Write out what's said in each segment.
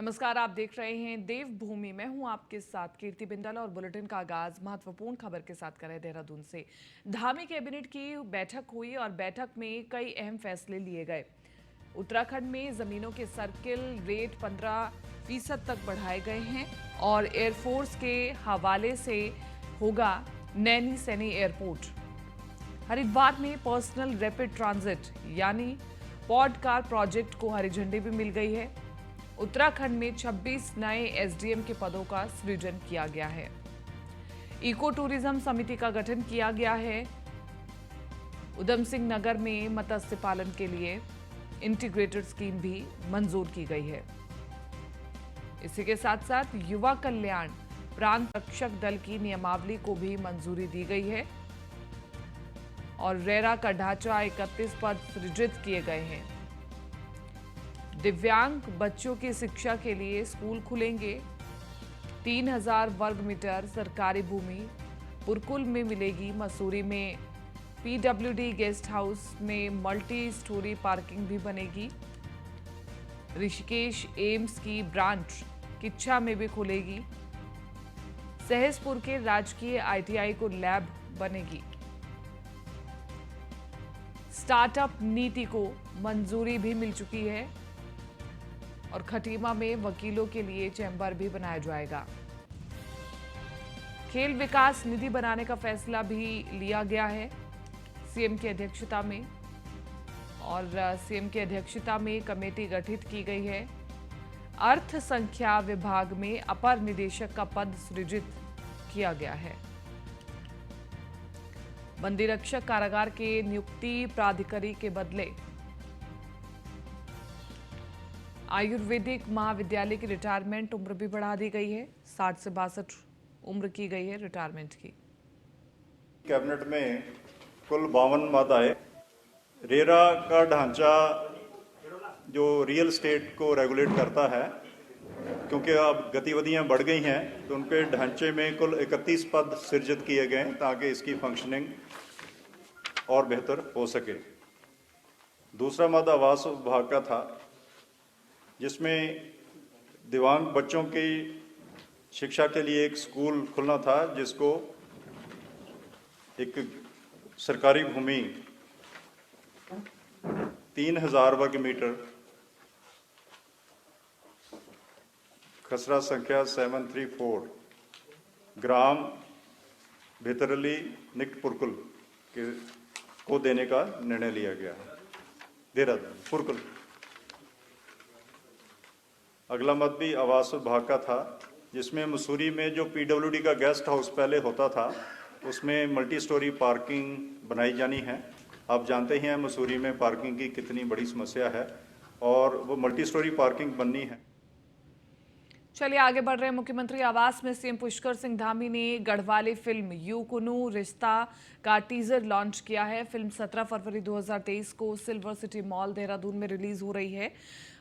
नमस्कार, आप देख रहे हैं देवभूमि। मैं हूं आपके साथ कीर्ति बिंदल और बुलेटिन का आगाज महत्वपूर्ण खबर के साथ करें देहरादून से। धामी कैबिनेट की बैठक हुई और बैठक में कई अहम फैसले लिए गए। उत्तराखंड में जमीनों के सर्किल रेट 15% तक बढ़ाए गए हैं और एयरफोर्स के हवाले से होगा नैनी सैनी एयरपोर्ट। हरिद्वार में पर्सनल रैपिड ट्रांजिट यानी पॉड कार प्रोजेक्ट को हरी झंडी भी मिल गई है। उत्तराखंड में 26 नए एसडीएम के पदों का सृजन किया गया है। इको टूरिज्म समिति का गठन किया गया है। उधम सिंह नगर में मत्स्य पालन के लिए इंटीग्रेटेड स्कीम भी मंजूर की गई है। इसी के साथ साथ युवा कल्याण प्रांत रक्षक दल की नियमावली को भी मंजूरी दी गई है और रेरा का ढांचा 31 पद सृजित किए गए हैं। दिव्यांग बच्चों की शिक्षा के लिए स्कूल खुलेंगे। 3000 वर्ग मीटर सरकारी भूमि पुरकुल में मिलेगी। मसूरी में पीडब्ल्यूडी गेस्ट हाउस में मल्टी स्टोरी पार्किंग भी बनेगी। ऋषिकेश एम्स की ब्रांच किच्छा में भी खुलेगी। सहसपुर के राजकीय आईटीआई को लैब बनेगी। स्टार्टअप नीति को मंजूरी भी मिल चुकी है और खटीमा में वकीलों के लिए चैम्बर भी बनाया जाएगा। खेल विकास निधि बनाने का फैसला भी लिया गया है सीएम की अध्यक्षता में और सीएम की अध्यक्षता में कमेटी गठित की गई है। अर्थ संख्या विभाग में अपर निदेशक का पद सृजित किया गया है। बंदी रक्षक कारागार के नियुक्ति प्राधिकारी के बदले आयुर्वेदिक महाविद्यालय की रिटायरमेंट उम्र भी बढ़ा दी गई है। 60 से 62 उम्र की गई है रिटायरमेंट की। कैबिनेट में कुल 52 मादाएं। रेरा का ढांचा जो रियल स्टेट को रेगुलेट करता है, क्योंकि अब गतिविधियां बढ़ गई हैं तो उनके ढांचे में कुल 31 पद सृजित किए गए ताकि इसकी फंक्शनिंग और बेहतर हो सके। दूसरा मादा आवास विभाग का था, जिसमें दिव्यांग बच्चों की शिक्षा के लिए एक स्कूल खुलना था, जिसको एक सरकारी भूमि 3000 वर्ग मीटर खसरा संख्या 734 ग्राम भितरली निकट पुरकुल को देने का निर्णय लिया गया। देहरादून पुरकुल। अगला मत भी आवास विभाग का था, जिसमें मसूरी में जो पीडब्ल्यूडी का गेस्ट हाउस पहले होता था उसमें मल्टी स्टोरी पार्किंग बनाई जानी है। आप जानते हैं मसूरी में पार्किंग की कितनी बड़ी समस्या है और वो मल्टी स्टोरी पार्किंग बननी है। चलिए आगे बढ़ रहे हैं। मुख्यमंत्री आवास में सीएम पुष्कर सिंह धामी ने गढ़वाली फिल्म यू कुनू रिश्ता का टीजर लॉन्च किया है। फिल्म 17 फरवरी 2023 को सिल्वर सिटी मॉल देहरादून में रिलीज हो रही है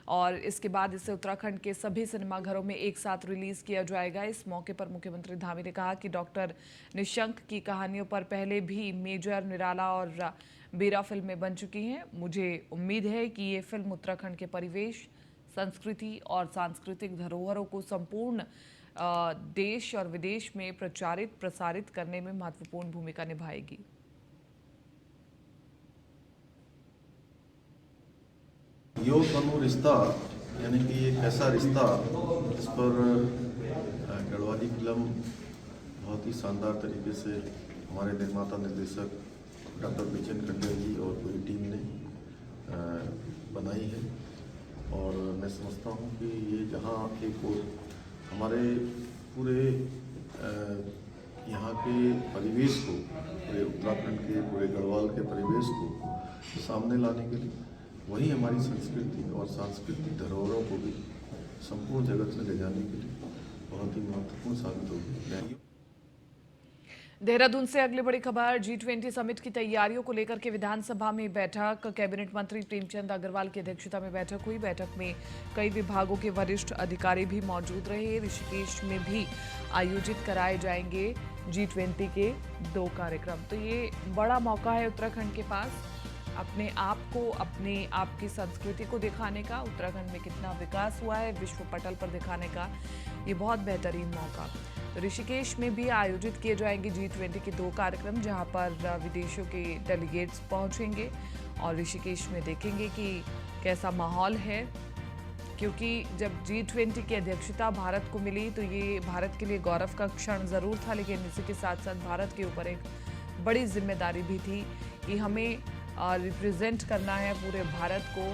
और इसके बाद इसे उत्तराखंड के सभी सिनेमाघरों में एक साथ रिलीज किया जाएगा। इस मौके पर मुख्यमंत्री धामी ने कहा कि डॉक्टर निशंक की कहानियों पर पहले भी मेजर, निराला और बीरा फिल्में बन चुकी हैं। मुझे उम्मीद है कि ये फिल्म उत्तराखंड के परिवेश, संस्कृति और सांस्कृतिक धरोहरों को संपूर्ण देश और विदेश में प्रसारित करने में महत्वपूर्ण भूमिका निभाएगी। यो कुनू रिश्ता यानी कि एक ऐसा रिश्ता जिस पर गढ़वाली फिल्म बहुत ही शानदार तरीके से हमारे निर्माता निर्देशक डॉक्टर बीचन खंडेल जी और पूरी टीम ने बनाई है। और मैं समझता हूँ कि ये जहाँ एक हमारे पूरे यहाँ के परिवेश को, पूरे उत्तराखंड के, पूरे गढ़वाल के परिवेश को सामने लाने के लिए, वही हमारी संस्कृति और सांस्कृतिक धरोहरों को भी संपूर्ण जगत में ले जाने के लिए बहुत ही महत्वपूर्ण साबित होगी। देहरादून से अगली बड़ी खबर। G20 समिट की तैयारियों को लेकर के विधानसभा में बैठक। कैबिनेट मंत्री प्रेमचंद अग्रवाल की अध्यक्षता में बैठक हुई। बैठक में कई विभागों के वरिष्ठ अधिकारी भी मौजूद रहे। ऋषिकेश में भी आयोजित कराए जाएंगे G20 के 2 कार्यक्रम। तो ये बड़ा मौका है उत्तराखंड के पास। अपने आप को, अपने आप की संस्कृति को दिखाने का, उत्तराखंड में कितना विकास हुआ है विश्व पटल पर दिखाने का ये बहुत बेहतरीन मौका। तो ऋषिकेश में भी आयोजित किए जाएंगे G20 के 2 कार्यक्रम, जहां पर विदेशों के डेलीगेट्स पहुंचेंगे और ऋषिकेश में देखेंगे कि कैसा माहौल है, क्योंकि जब G20 की अध्यक्षता भारत को मिली तो ये भारत के लिए गौरव का क्षण ज़रूर था, लेकिन इसी के साथ साथ भारत के ऊपर एक बड़ी जिम्मेदारी भी थी कि हमें रिप्रेजेंट करना है पूरे भारत को।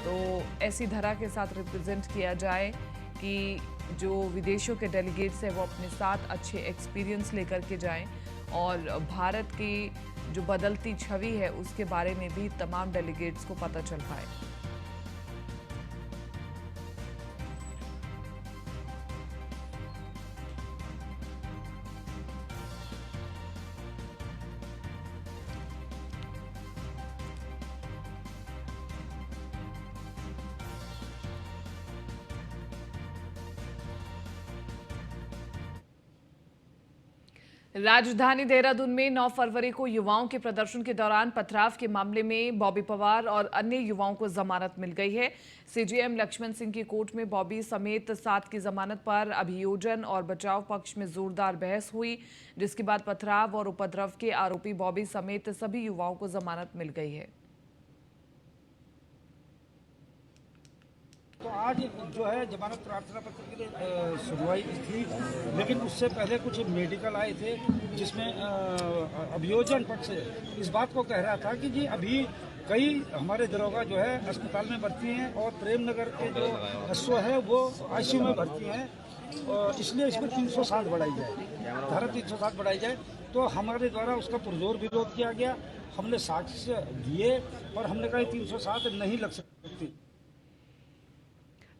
तो ऐसी धरा के साथ रिप्रेजेंट किया जाए कि जो विदेशों के डेलीगेट्स हैं वो अपने साथ अच्छे एक्सपीरियंस लेकर के जाएं और भारत की जो बदलती छवि है उसके बारे में भी तमाम डेलीगेट्स को पता चल पाए। राजधानी देहरादून में 9 फरवरी को युवाओं के प्रदर्शन के दौरान पथराव के मामले में बॉबी पवार और अन्य युवाओं को जमानत मिल गई है। सीजेएम लक्ष्मण सिंह की कोर्ट में बॉबी समेत 7 की जमानत पर अभियोजन और बचाव पक्ष में जोरदार बहस हुई, जिसके बाद पथराव और उपद्रव के आरोपी बॉबी समेत सभी युवाओं को जमानत मिल गई है। तो आज जो है जमानत प्रार्थना पत्र के लिए सुनवाई थी, लेकिन उससे पहले कुछ मेडिकल आए थे जिसमें अभियोजन पक्ष इस बात को कह रहा था कि जी अभी कई हमारे दरोगा जो है अस्पताल में भर्ती हैं और प्रेम नगर के जो एसओ है वो आईसीयू में भर्ती हैं, इसलिए इसमें 307 बढ़ाई जाए, धारा 307 बढ़ाई जाए। तो हमारे द्वारा उसका पुरजोर विरोध किया गया, हमने साक्ष्य दिए और हमने कहा 307 नहीं लग सकती।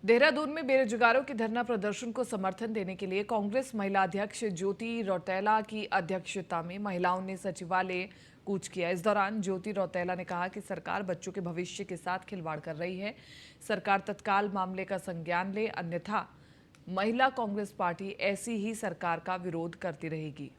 देहरादून में बेरोजगारों के धरना प्रदर्शन को समर्थन देने के लिए कांग्रेस महिला अध्यक्ष ज्योति रौतेला की अध्यक्षता में महिलाओं ने सचिवालय कूच किया। इस दौरान ज्योति रौतेला ने कहा कि सरकार बच्चों के भविष्य के साथ खिलवाड़ कर रही है, सरकार तत्काल मामले का संज्ञान ले, अन्यथा महिला कांग्रेस पार्टी ऐसी ही सरकार का विरोध करती रहेगी।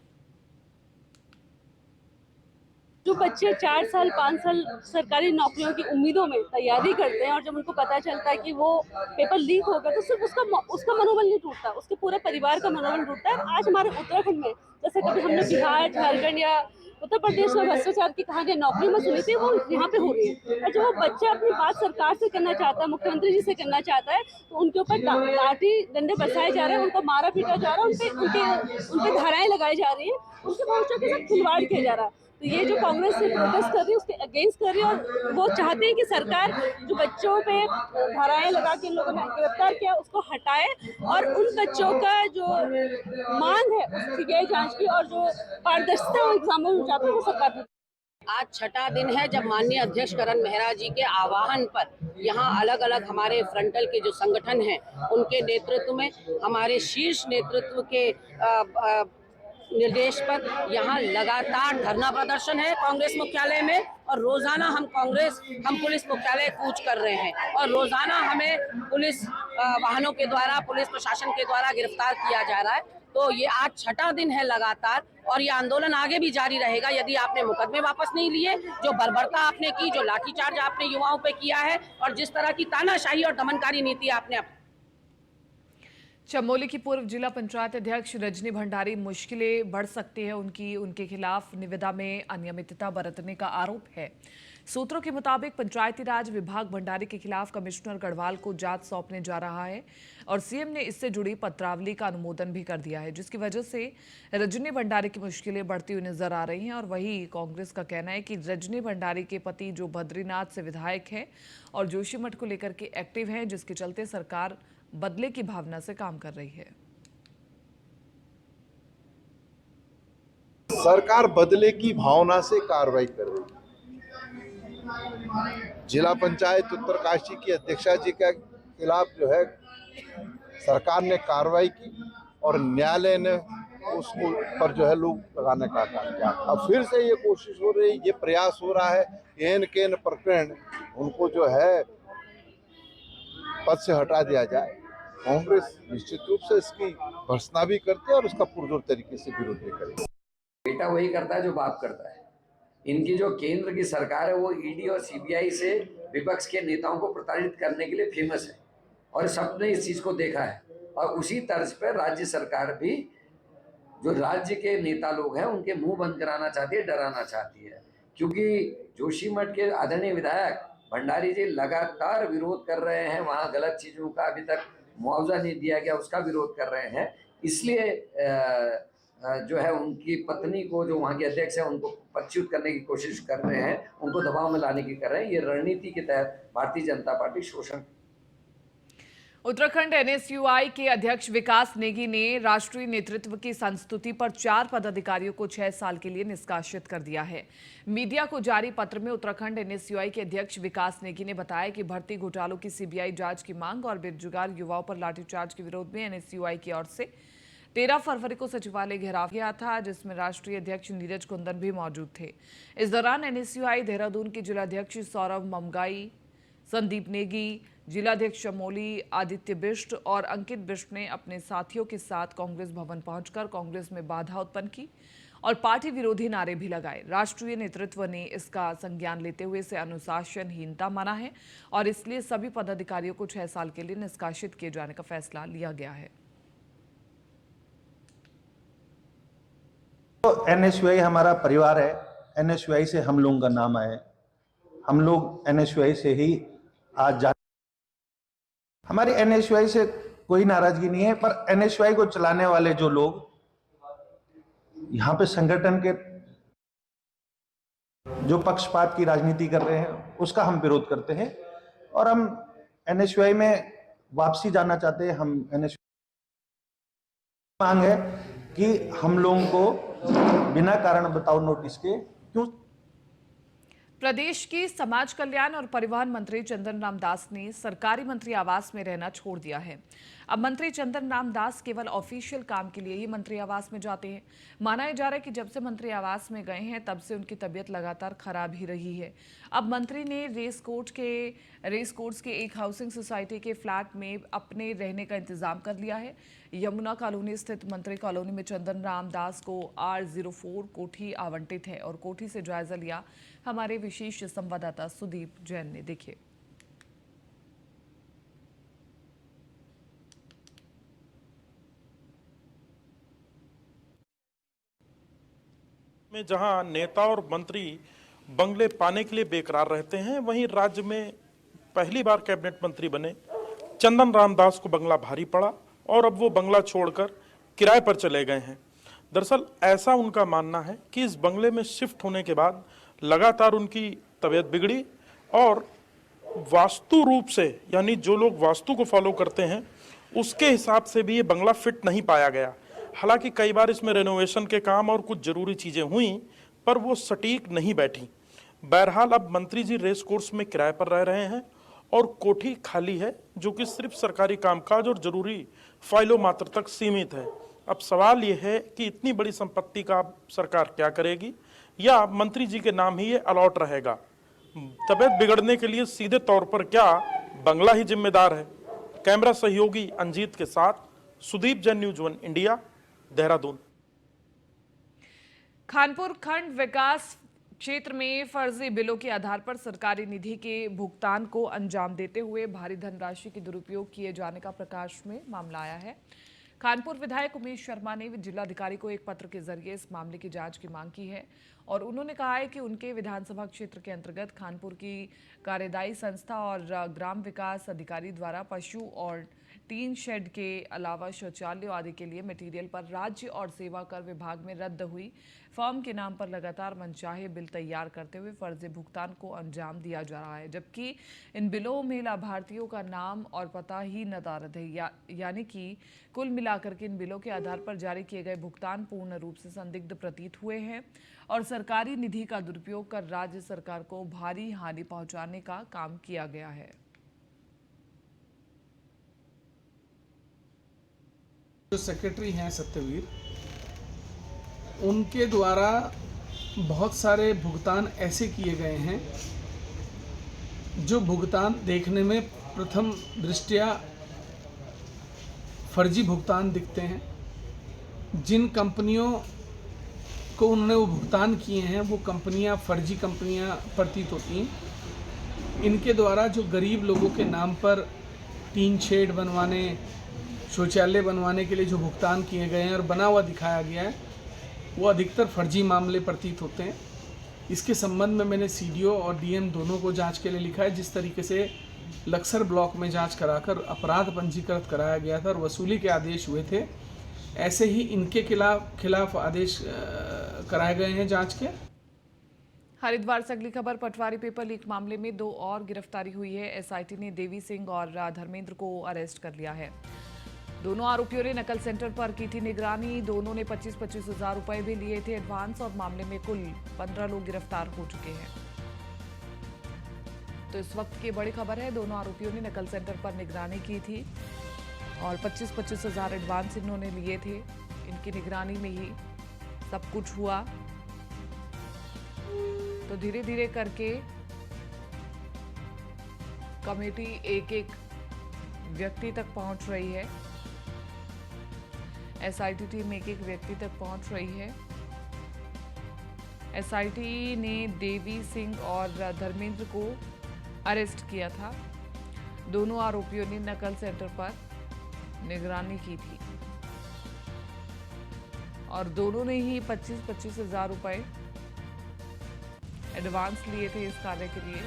जो बच्चे 4 साल 5 साल सरकारी नौकरियों की उम्मीदों में तैयारी करते हैं और जब उनको पता चलता है कि वो पेपर लीक होगा तो सिर्फ उसका मनोबल नहीं टूटता, उसके पूरे परिवार का मनोबल टूटता है। आज हमारे उत्तराखंड में जैसे कभी हमने बिहार, झारखंड या उत्तर प्रदेश में भ्रष्टाचार की कहानियां नौकरी में सुनी थी, वो यहाँ पे हो रही है। और जब वो बच्चा अपनी बात सरकार से करना चाहता है, मुख्यमंत्री जी से करना चाहता है, तो उनके ऊपर लाठी डंडे बरसाए जा रहे हैं, उनको मारा पीटा जा रहा है, उनके धाराएं लगाई जा रही है, उनके भविष्य के साथ खिलवाड़ किया जा रहा है। तो ये जो कांग्रेस से प्रोटेस्ट कर रही है उसके अगेंस्ट कर रही है और वो चाहते हैं कि सरकार जो बच्चों पे धाराएं लगा के इन लोगों ने गिरफ्तार किया उसको हटाए और उन बच्चों का जो मांग है उस सीबीआई जांच की और जो पारदर्शिता एग्जामों में चाहते हैं वो सरकार। आज छठा दिन है जब माननीय अध्यक्ष करण मेहरा जी के आह्वान पर यहाँ अलग अलग हमारे फ्रंटल के जो संगठन हैं उनके नेतृत्व में, हमारे शीर्ष नेतृत्व के निर्देश पर यहाँ लगातार धरना प्रदर्शन है कांग्रेस मुख्यालय में और रोजाना हम पुलिस मुख्यालय कूच कर रहे हैं और रोजाना हमें पुलिस वाहनों के द्वारा, पुलिस प्रशासन के द्वारा गिरफ्तार किया जा रहा है। तो ये आज छठा दिन है लगातार और ये आंदोलन आगे भी जारी रहेगा यदि आपने मुकदमे वापस नहीं लिए, जो बर्बरता आपने की, जो लाठीचार्ज आपने युवाओं पे किया है और जिस तरह की तानाशाही और दमनकारी नीति आपने। चमोली की पूर्व जिला पंचायत अध्यक्ष रजनी भंडारी मुश्किलें बढ़ सकती है, उनके खिलाफ निविदा में अनियमितता बरतने का आरोप है। सूत्रों के मुताबिक पंचायती राज विभाग भंडारी के खिलाफ कमिश्नर गढ़वाल को जांच सौंपने जा रहा है और सीएम ने इससे जुड़ी पत्रावली का अनुमोदन भी कर दिया है, जिसकी वजह से रजनी भंडारी की मुश्किलें बढ़ती हुई नजर आ रही हैं। और वही कांग्रेस का कहना है कि रजनी भंडारी के पति जो बद्रीनाथ से विधायक हैं और जोशीमठ को लेकर के एक्टिव हैं, जिसके चलते सरकार बदले की भावना से काम कर रही है। सरकार बदले की भावना से कार्रवाई कर रही है। जिला पंचायत उत्तरकाशी की अध्यक्षा जी के खिलाफ जो है सरकार ने कार्रवाई की और न्यायालय ने उसको पर जो है लोग लगाने का काम किया। अब फिर से ये कोशिश हो रही, ये प्रयास हो रहा है एन केन प्रकरण उनको जो है पद से हटा दिया जाए। कांग्रेस निश्चित रूप से इसकी भर्त्सना भी करती है और उसका पुरजोर तरीके से विरोध भी करेगी। बेटा वही करता है जो बाप करता है। इनकी जो केंद्र की सरकार है वो ईडी और सीबीआई से विपक्ष के नेताओं को प्रताड़ित करने के लिए फेमस है और सबने इस चीज़ को देखा है। और उसी तर्ज पर राज्य सरकार भी जो राज्य के नेता लोग हैं उनके मुंह बंद कराना चाहती है, डराना चाहती है, क्योंकि जोशीमठ के आदरणीय विधायक भंडारी जी लगातार विरोध कर रहे हैं, वहाँ गलत चीज़ों का अभी तक मुआवजा नहीं दिया गया उसका विरोध कर रहे हैं। इसलिए जो है उनकी पत्नी को, जो वहाँ के अध्यक्ष हैं, उनको पदच्युत करने की कोशिश कर रहे हैं, उनको दबाव में लाने की कर रहे हैं। ये रणनीति के तहत भारतीय जनता पार्टी शोषण। उत्तराखंड एनएसयूआई के अध्यक्ष विकास नेगी ने राष्ट्रीय नेतृत्व की संस्तुति पर 4 पदाधिकारियों को 6 साल के लिए निष्कासित कर दिया है। मीडिया को जारी पत्र में उत्तराखंड एनएसयूआई के अध्यक्ष विकास नेगी ने बताया कि भर्ती घोटालों की सीबीआई जांच की मांग और बेरोजगार युवाओं पर लाठीचार्ज के विरोध में एनएसयूआई की ओर से 13 फरवरी को सचिवालय घेराव किया था, जिसमें राष्ट्रीय अध्यक्ष नीरज कुंदन भी मौजूद थे। इस दौरान एनएसयूआई देहरादून के जिलाध्यक्ष सौरभ ममगाई, संदीप नेगी, जिलाध्यक्ष चमोली, आदित्य बिष्ट और अंकित बिष्ट ने अपने साथियों के साथ कांग्रेस भवन पहुंचकर कांग्रेस में बाधा उत्पन्न की और पार्टी विरोधी नारे भी लगाए। राष्ट्रीय नेतृत्व ने इसका संज्ञान लेते हुए इसे अनुशासनहीनता माना है और इसलिए सभी पदाधिकारियों को 6 साल के लिए निष्कासित किए जाने का फैसला लिया गया है। तो एनएसयूआई हमारा परिवार है, एनएसयूआई से हम लोगों का नाम आया है, हम लोग एनएसयूआई से ही आज जा, हमारी एनएसयूआई से कोई नाराजगी नहीं है, पर एनएसयूआई को चलाने वाले जो लोग यहाँ पे संगठन के जो पक्षपात की राजनीति कर रहे हैं उसका हम विरोध करते हैं और हम एनएसयूआई में वापसी जाना चाहते हैं। हम एनएसयूआई मांग है कि हम लोगों को बिना कारण बताओ नोटिस के क्यों। प्रदेश की समाज कल्याण और परिवहन मंत्री चंदन राम दास ने सरकारी मंत्री आवास में रहना छोड़ दिया है। अब मंत्री चंदन राम दास केवल ऑफिशियल काम के लिए ही मंत्री आवास में जाते हैं। माना जा रहा है कि जब से मंत्री आवास में गए हैं तब से उनकी तबीयत लगातार खराब ही रही है। अब मंत्री ने रेस कोर्स के एक हाउसिंग सोसाइटी के फ्लैट में अपने रहने का इंतजाम कर लिया है। यमुना कॉलोनी स्थित मंत्री कॉलोनी में चंदन राम दास को R04 कोठी आवंटित है और कोठी से जायजा लिया हमारे विशेष संवाददाता सुदीप जैन ने। देखिए, में जहां नेता और मंत्री बंगले पाने के लिए बेकरार रहते हैं, वहीं राज्य में पहली बार कैबिनेट मंत्री बने चंदन राम दास को बंगला भारी पड़ा और अब वो बंगला छोड़कर किराए पर चले गए हैं। दरअसल ऐसा उनका मानना है कि इस बंगले में शिफ्ट होने के बाद लगातार उनकी तबीयत बिगड़ी और वास्तु रूप से, यानी जो लोग वास्तु को फॉलो करते हैं उसके हिसाब से भी ये बंगला फिट नहीं पाया गया। हालांकि कई बार इसमें रेनोवेशन के काम और कुछ जरूरी चीजें हुई पर वो सटीक नहीं बैठी। बहरहाल अब मंत्री जी रेस कोर्स में किराए पर रह रहे हैं और कोठी खाली है, जो कि सिर्फ सरकारी कामकाज और जरूरी फाइलों मात्र तक सीमित है। अब सवाल ये है कि इतनी बड़ी संपत्ति का सरकार क्या करेगी, या मंत्री जी के नाम ही ये अलॉट रहेगा। तबीयत बिगड़ने के लिए सीधे तौर पर क्या बंगला ही जिम्मेदार है? कैमरा सहयोगी अंजीत के साथ सुदीप जैन, न्यूज़ 1 इंडिया, देहरादून। खानपुर खंड विकास क्षेत्र में फर्जी बिलों के आधार पर सरकारी निधि के भुगतान को अंजाम देते हुए भारी धनराशि के दुरुपयोग किए जाने का प्रकाश में मामला आया है। खानपुर विधायक उमेश शर्मा ने जिलाधिकारी को एक पत्र के जरिए इस मामले की जांच की मांग की है और उन्होंने कहा है कि उनके विधानसभा क्षेत्र के अंतर्गत खानपुर की कार्यदायी संस्था और ग्राम विकास अधिकारी द्वारा पशु और टीन शेड के अलावा शौचालय आदि के लिए मटेरियल पर राज्य और सेवा कर विभाग में रद्द हुई फर्म के नाम पर लगातार मनचाहे बिल तैयार करते हुए फर्जी भुगतान को अंजाम दिया जा रहा है, जबकि इन बिलों में लाभार्थियों का नाम और पता ही नदारद है। यानी कि कुल मिलाकर के इन बिलों के आधार पर जारी किए गए भुगतान पूर्ण रूप से संदिग्ध प्रतीत हुए हैं और सरकारी निधि का दुरुपयोग कर राज्य सरकार को भारी हानि पहुंचाने का काम किया गया है। जो सेक्रेटरी हैं सत्यवीर, उनके द्वारा बहुत सारे भुगतान ऐसे किए गए हैं जो भुगतान देखने में प्रथम दृष्टया फर्जी भुगतान दिखते हैं। जिन कंपनियों जिसको उन्होंने वो भुगतान किए हैं वो कंपनियां फर्जी कंपनियां प्रतीत होती हैं। इनके द्वारा जो गरीब लोगों के नाम पर टीन शेड बनवाने, शौचालय बनवाने के लिए जो भुगतान किए गए हैं और बना हुआ दिखाया गया है, वो अधिकतर फर्जी मामले प्रतीत होते हैं। इसके संबंध में मैंने सीडीओ और डीएम दोनों को जांच के लिए लिखा है। जिस तरीके से लक्सर ब्लॉक में जांच कराकर अपराध पंजीकृत कराया गया था और वसूली के आदेश हुए थे, ऐसे ही इनके खिलाफ आदेश कराए गए हैं जांच के। हरिद्वार से अगली खबर, पटवारी पेपर लीक मामले में 2 और गिरफ्तारी हुई है। एसआईटी ने देवी सिंह और धर्मेंद्र को अरेस्ट कर लिया है। दोनों आरोपियों ने नकल सेंटर पर की थी निगरानी। दोनों ने 25-25 हज़ार रुपए भी लिए थे एडवांस और मामले में कुल 15 लोग गिरफ्तार हो चुके हैं। तो इस वक्त की बड़ी खबर है, दोनों आरोपियों ने नकल सेंटर पर निगरानी की थी और 25-25 हज़ार एडवांस इन्होंने लिए थे। इनकी निगरानी में ही सब कुछ हुआ। तो धीरे धीरे करके कमेटी एक एक व्यक्ति तक पहुंच रही है। एसआईटी टीम एक एक व्यक्ति तक पहुंच रही है। एसआईटी ने देवी सिंह और धर्मेंद्र को अरेस्ट किया था। दोनों आरोपियों ने नकल सेंटर पर निगरानी की थी और दोनों ने ही 25-25 हज़ार रुपए एडवांस लिए थे इस कार्य के लिए।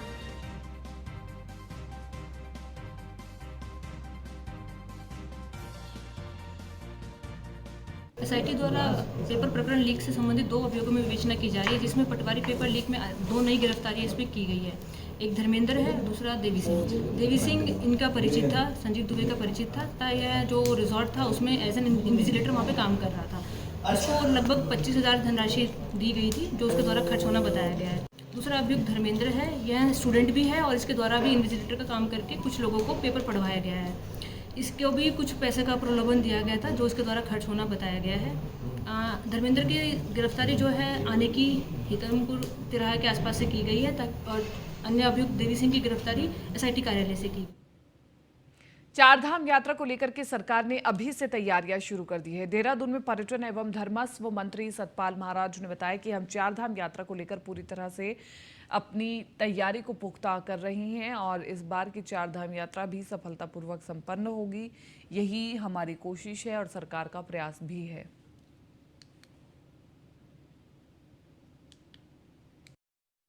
एसआईटी द्वारा पेपर प्रकरण लीक से संबंधित 2 अभियोगों में विवेचना की जा रही है, जिसमें पटवारी पेपर लीक में 2 नई गिरफ्तारी इसमें की गई है। एक धर्मेंद्र है, दूसरा देवी सिंह। देवी सिंह इनका परिचित था, संजीव दुबे का परिचित था। यह जो रिजॉर्ट था उसमें एज एन इन्विजिलेटर वहाँ पे काम कर रहा था। उसको लगभग 25 हज़ार धनराशि दी गई थी, जो उसके द्वारा खर्च होना बताया गया है। दूसरा अभियुक्त धर्मेंद्र है, यह स्टूडेंट भी है और इसके द्वारा भी इन्विजिलेटर का काम करके कुछ लोगों को पेपर पढ़वाया गया है। इसको भी कुछ पैसे का प्रलोभन दिया गया था, जो इसके द्वारा खर्च होना बताया गया है। धर्मेंद्र की गिरफ्तारी जो है आने की हितमपुर तिराहे के आसपास से की गई है और अन्य अभियुक्त देवी सिंह की गिरफ्तारी एसआईटी कार्यालय से की। चारधाम यात्रा को लेकर के सरकार ने अभी से तैयारियां शुरू कर दी है। देहरादून में पर्यटन एवं धर्मस्व मंत्री सतपाल महाराज ने बताया कि हम चारधाम यात्रा को लेकर पूरी तरह से अपनी तैयारी को पुख्ता कर रही हैं और इस बार की चारधाम यात्रा भी सफलतापूर्वक संपन्न होगी। यही हमारी कोशिश है और सरकार का प्रयास भी है।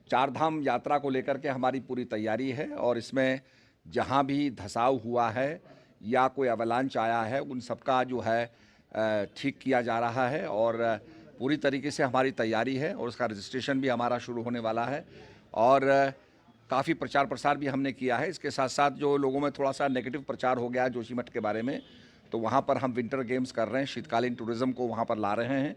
चारधाम यात्रा को लेकर के हमारी पूरी तैयारी है और इसमें जहां भी धसाव हुआ है या कोई अवलांच आया है, उन सबका जो है ठीक किया जा रहा है और पूरी तरीके से हमारी तैयारी है और उसका रजिस्ट्रेशन भी हमारा शुरू होने वाला है और काफ़ी प्रचार प्रसार भी हमने किया है। इसके साथ साथ जो लोगों में थोड़ा सा नेगेटिव प्रचार हो गया जोशीमठ के बारे में, तो वहाँ पर हम विंटर गेम्स कर रहे हैं, शीतकालीन टूरिज़्म को वहाँ पर ला रहे हैं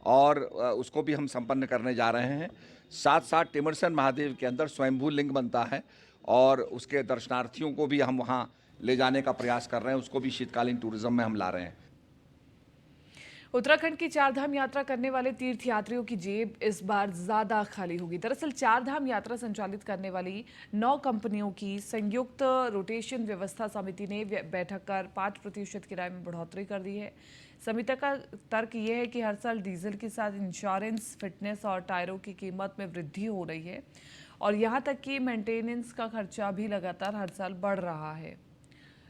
और उसको भी हम संपन्न करने जा रहे हैं। साथ साथ टिमरसन महादेव के अंदर स्वयंभू लिंग बनता है और उसके दर्शनार्थियों को भी हम वहाँ ले जाने का प्रयास कर रहे हैं, उसको भी शीतकालीन टूरिज़्म में हम ला रहे हैं। उत्तराखंड की चारधाम यात्रा करने वाले तीर्थयात्रियों की जेब इस बार ज्यादा खाली होगी। दरअसल चारधाम यात्रा संचालित करने वाली 9 कंपनियों की संयुक्त रोटेशन व्यवस्था समिति ने बैठक कर 5% किराए में बढ़ोतरी कर दी है। समिति का तर्क यह है कि हर साल डीजल के साथ इंश्योरेंस, फिटनेस और टायरों की कीमत में वृद्धि हो रही है और यहाँ तक कि मेंटेनेंस का खर्चा भी लगातार हर साल बढ़ रहा है।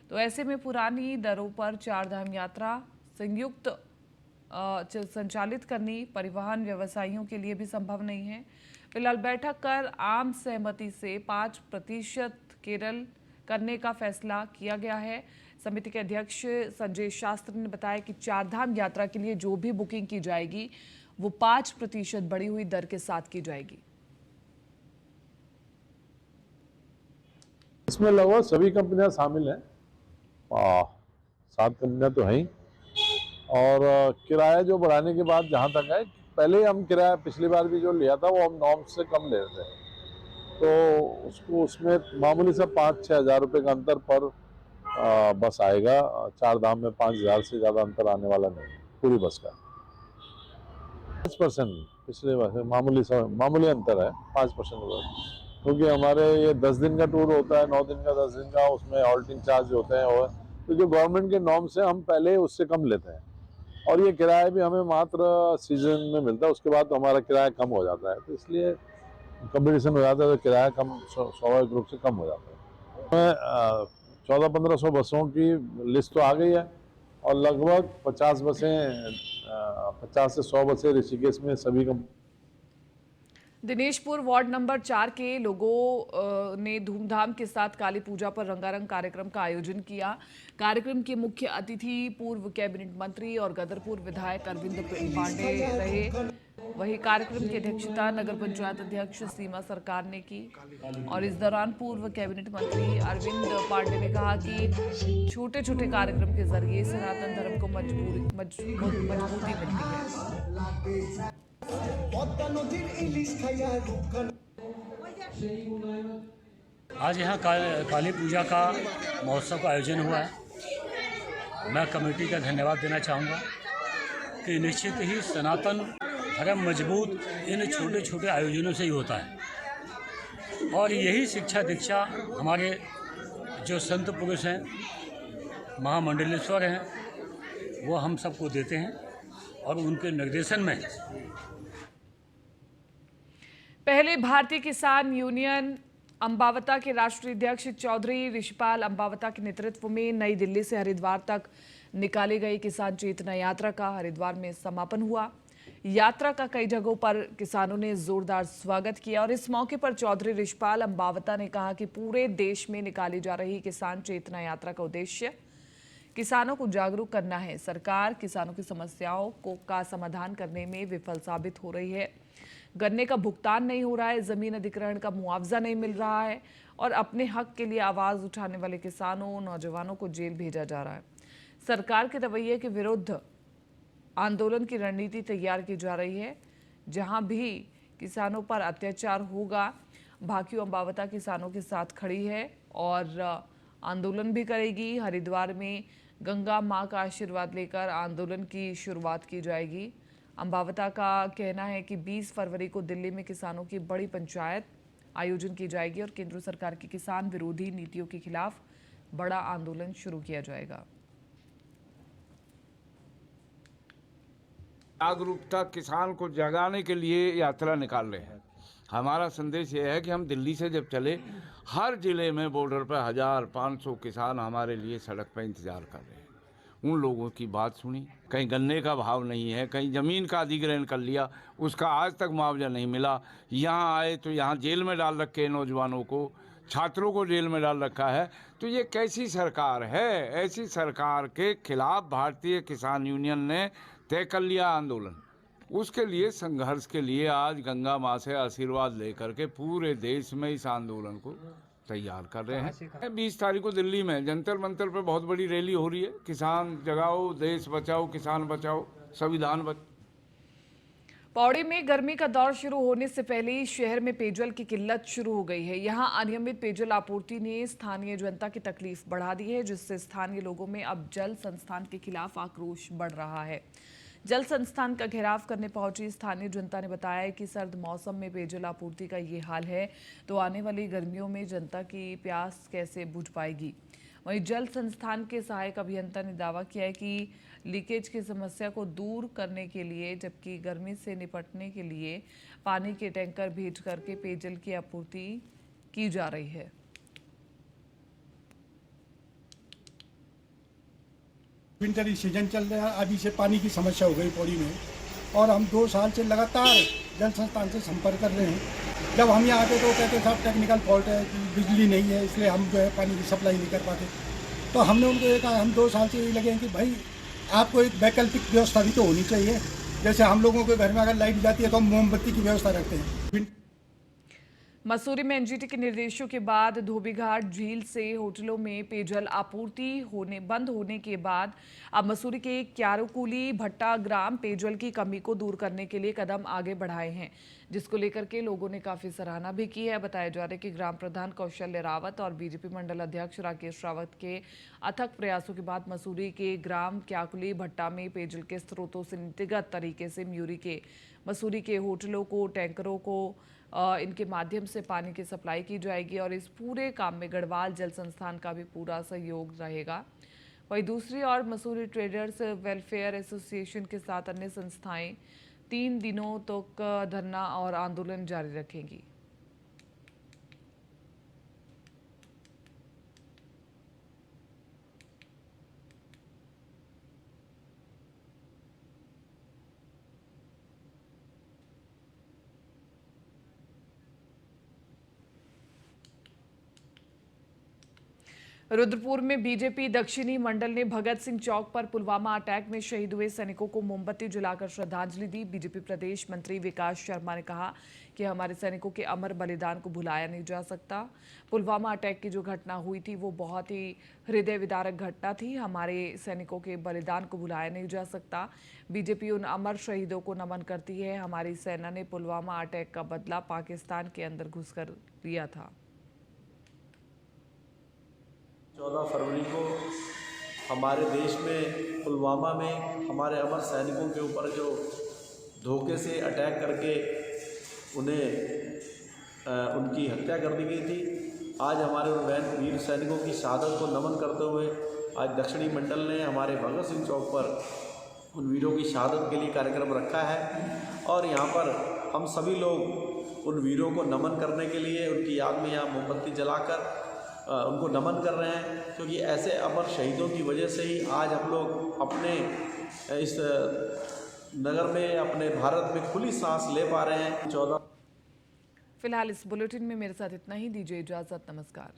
तो ऐसे में पुरानी दरों पर चारधाम यात्रा संयुक्त संचालित करनी परिवहन व्यवसायियों के लिए भी संभव नहीं है। फिलहाल बैठक कर आम सहमति से 5% केरल करने का फैसला किया गया है। समिति के अध्यक्ष संजय शास्त्री ने बताया कि चारधाम यात्रा के लिए जो भी बुकिंग की जाएगी वो 5% बढ़ी हुई दर के साथ की जाएगी। इसमें लगभग सभी कंपनियां शामिल हैं, 7 कंपनियां तो हैं और किराया जो बढ़ाने के बाद जहां तक है, पहले हम किराया पिछली बार भी जो लिया था वो हम नॉर्म्स से कम ले रहे थे, तो उसमें मामूली सा 5-6 हज़ार रुपये का अंतर पर बस आएगा। चारधाम में 5 हज़ार से ज़्यादा अंतर आने वाला नहीं पूरी बस का। 5% पिछले बार मामूली अंतर है, 5% क्योंकि हमारे ये 10 दिन का टूर होता है, 9 दिन का, 10 दिन का, उसमें हॉल्टिंग चार्ज होते हैं और तो जो गवर्नमेंट के नॉर्म से हम पहले उससे कम लेते हैं। और ये किराया भी हमें मात्र सीजन में मिलता है, उसके बाद तो हमारा किराया कम हो जाता है, तो इसलिए कंपटीशन हो जाता है तो किराया कम स्वाभाविक रूप से कम हो जाता है। 1400-1500 बसों की लिस्ट तो आ गई है और लगभग 50 बसें 50 से 100 बसें ऋषिकेश में सभी दिनेशपुर वार्ड नंबर 4 के लोगों ने धूमधाम के साथ काली पूजा पर रंगारंग कार्यक्रम का आयोजन किया। कार्यक्रम के मुख्य अतिथि पूर्व कैबिनेट मंत्री और गदरपुर विधायक अरविंद पांडे रहे। वहीं कार्यक्रम की अध्यक्षता नगर पंचायत अध्यक्ष सीमा सरकार ने की और इस दौरान पूर्व कैबिनेट मंत्री अरविंद पांडे ने कहा कि छोटे छोटे कार्यक्रम के जरिए सनातन धर्म को मजबूती मिलती है। आज यहाँ काली पूजा का महोत्सव का आयोजन हुआ है। मैं कमेटी का धन्यवाद देना चाहूँगा कि निश्चित ही सनातन धर्म मजबूत इन छोटे छोटे आयोजनों से ही होता है और यही शिक्षा दीक्षा हमारे जो संत पुरुष हैं, महामंडलेश्वर हैं, वो हम सबको देते हैं और उनके निर्देशन में पहले भारतीय किसान यूनियन अंबावता के राष्ट्रीय अध्यक्ष चौधरी ऋषिपाल अंबावता के नेतृत्व में नई दिल्ली से हरिद्वार तक निकाली गई किसान चेतना यात्रा का हरिद्वार में समापन हुआ। यात्रा का कई जगहों पर किसानों ने जोरदार स्वागत किया और इस मौके पर चौधरी ऋषिपाल अंबावता ने कहा कि पूरे देश में निकाली जा रही किसान चेतना यात्रा का उद्देश्य किसानों को जागरूक करना है। सरकार किसानों की समस्याओं का समाधान करने में विफल साबित हो रही है। गन्ने का भुगतान नहीं हो रहा है, जमीन अधिग्रहण का मुआवजा नहीं मिल रहा है और अपने हक के लिए आवाज उठाने वाले किसानों नौजवानों को जेल भेजा जा रहा है। सरकार के रवैये के विरुद्ध आंदोलन की रणनीति तैयार की जा रही है। जहां भी किसानों पर अत्याचार होगा, भाकियू अंबावता किसानों के साथ खड़ी है और आंदोलन भी करेगी। हरिद्वार में गंगा मां का आशीर्वाद लेकर आंदोलन की शुरुआत की जाएगी। अंबावता का कहना है कि 20 फरवरी को दिल्ली में किसानों की बड़ी पंचायत आयोजन की जाएगी और केंद्र सरकार की किसान विरोधी नीतियों के खिलाफ बड़ा आंदोलन शुरू किया जाएगा। जागरूकता किसान को जगाने के लिए यात्रा निकाल रहे हैं। हमारा संदेश ये है कि हम दिल्ली से जब चले, हर जिले में बॉर्डर पर 1000-500 किसान हमारे लिए सड़क पर इंतजार कर रहे हैं। उन लोगों की बात सुनी, कहीं गन्ने का भाव नहीं है, कहीं ज़मीन का अधिग्रहण कर लिया, उसका आज तक मुआवजा नहीं मिला। यहाँ आए तो यहाँ जेल में डाल रखे नौजवानों को, छात्रों को जेल में डाल रखा है। तो ये कैसी सरकार है? ऐसी सरकार के खिलाफ भारतीय किसान यूनियन ने तय कर लिया आंदोलन। उसके लिए संघर्ष के लिए आज गंगा माँ से आशीर्वाद लेकर के पूरे देश में इस आंदोलन को तैयार कर रहे हैं। 20 तारीख को दिल्ली में जंतर मंतर पे बहुत बड़ी रैली हो रही है। किसान जगाओ, देश बचाओ, किसान बचाओ, संविधान बचाओ। पौड़ी में गर्मी का दौर शुरू होने से पहले ही शहर में पेयजल की किल्लत शुरू हो गई है। यहां अनियमित पेयजल आपूर्ति ने स्थानीय जनता की तकलीफ बढ़ा दी है, जिससे स्थानीय लोगों में अब जल संस्थान के खिलाफ आक्रोश बढ़ रहा है। जल संस्थान का घेराव करने पहुंची स्थानीय जनता ने बताया कि सर्द मौसम में पेयजल आपूर्ति का ये हाल है तो आने वाली गर्मियों में जनता की प्यास कैसे बुझ पाएगी। वहीं जल संस्थान के सहायक अभियंता ने दावा किया है कि लीकेज की समस्या को दूर करने के लिए जबकि गर्मी से निपटने के लिए पानी के टैंकर भेज करके पेयजल की आपूर्ति की जा रही है। विंटर सीजन चल रहा है, अभी से पानी की समस्या हो गई पौड़ी में और हम 2 साल से लगातार जल संस्थान से संपर्क कर रहे हैं। जब हम यहाँ आते तो कहते साहब टेक्निकल फॉल्ट है, बिजली नहीं है, इसलिए हम जो है पानी की सप्लाई नहीं कर पाते। तो हमने उनको ये कहा, हम 2 साल से यही लगे हैं कि भाई आपको एक वैकल्पिक व्यवस्था भी तो होनी चाहिए। जैसे हम लोगों के घर में अगर लाइट जाती है तो हम मोमबत्ती की व्यवस्था रखते हैं। मसूरी में एनजीटी के निर्देशों के बाद धोबीघाट झील से होटलों में पेयजल आपूर्ति बंद होने के बाद अब मसूरी के क्यारुकुली भट्टा ग्राम पेयजल की कमी को दूर करने के लिए कदम आगे बढ़ाए हैं, जिसको लेकर के लोगों ने काफी सराहना भी की है। बताया जा रहा है कि ग्राम प्रधान कौशल्य रावत और बीजेपी मंडल अध्यक्ष राकेश रावत के अथक प्रयासों के बाद मसूरी के ग्राम क्याकुली भट्टा में पेयजल के स्रोतों से नीतिगत तरीके से मसूरी के होटलों को टैंकरों को इनके माध्यम से पानी की सप्लाई की जाएगी और इस पूरे काम में गढ़वाल जल संस्थान का भी पूरा सहयोग रहेगा। वहीं दूसरी ओर मसूरी ट्रेडर्स वेलफेयर एसोसिएशन के साथ अन्य संस्थाएं 3 दिनों तक धरना और आंदोलन जारी रखेंगी। रुद्रपुर में बीजेपी दक्षिणी मंडल ने भगत सिंह चौक पर पुलवामा अटैक में शहीद हुए सैनिकों को मोमबत्ती जलाकर श्रद्धांजलि दी। बीजेपी प्रदेश मंत्री विकास शर्मा ने कहा कि हमारे सैनिकों के अमर बलिदान को भुलाया नहीं जा सकता। पुलवामा अटैक की जो घटना हुई थी वो बहुत ही हृदय विदारक घटना थी। हमारे सैनिकों के बलिदान को भुलाया नहीं जा सकता। बीजेपी उन अमर शहीदों को नमन करती है। हमारी सेना ने पुलवामा अटैक का बदला पाकिस्तान के अंदर घुसकर लिया था। 14 फरवरी को हमारे देश में पुलवामा में हमारे अमर सैनिकों के ऊपर जो धोखे से अटैक करके उन्हें उनकी हत्या कर दी गई थी। आज हमारे उन वीर सैनिकों की शहादत को नमन करते हुए आज दक्षिणी मंडल ने हमारे भगत सिंह चौक पर उन वीरों की शहादत के लिए कार्यक्रम रखा है और यहाँ पर हम सभी लोग उन वीरों को नमन करने के लिए उनकी याद में यहाँ मोमबत्ती जलाकर उनको नमन कर रहे हैं, क्योंकि ऐसे अमर शहीदों की वजह से ही आज हम लोग अपने इस नगर में, अपने भारत में खुली सांस ले पा रहे हैं। 14 फिलहाल इस बुलेटिन में मेरे साथ इतना ही। दीजिए इजाजत। नमस्कार।